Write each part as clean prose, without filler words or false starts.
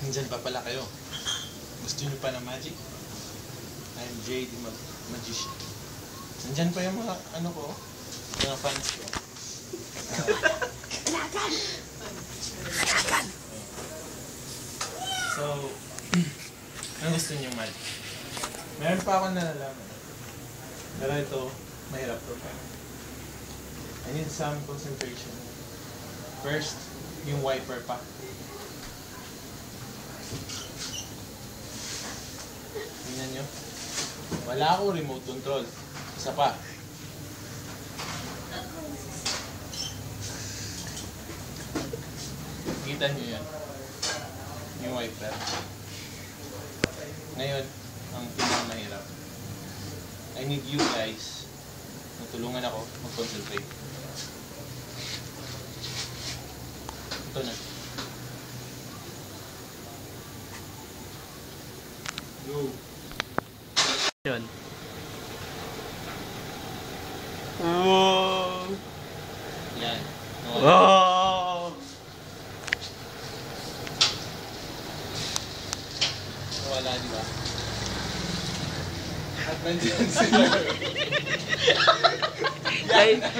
Nandyan pa pala kayo. Gusto nyo pa ng magic? I'm JD Magician. Nandyan pa yung mga ano ko, mga fans ko. Kailangan! Kailangan! So, ano gusto nyo magic? Meron pa akong nalalaman. Pero ito, mahirap to. I need some concentration. First, yung wiper pa. Tingnan nyo. Wala akong remote control. Isa pa. Kita nyo yan. Yung wiper. Ngayon, ang pinakamahirap. I need you guys na tulungan ako mag-concentrate. Ito na. Go. Yun. Wow! Yan. Wow! Wala, di ba? At nandiyan sila.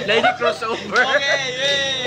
Lady crossover. Okay, yay!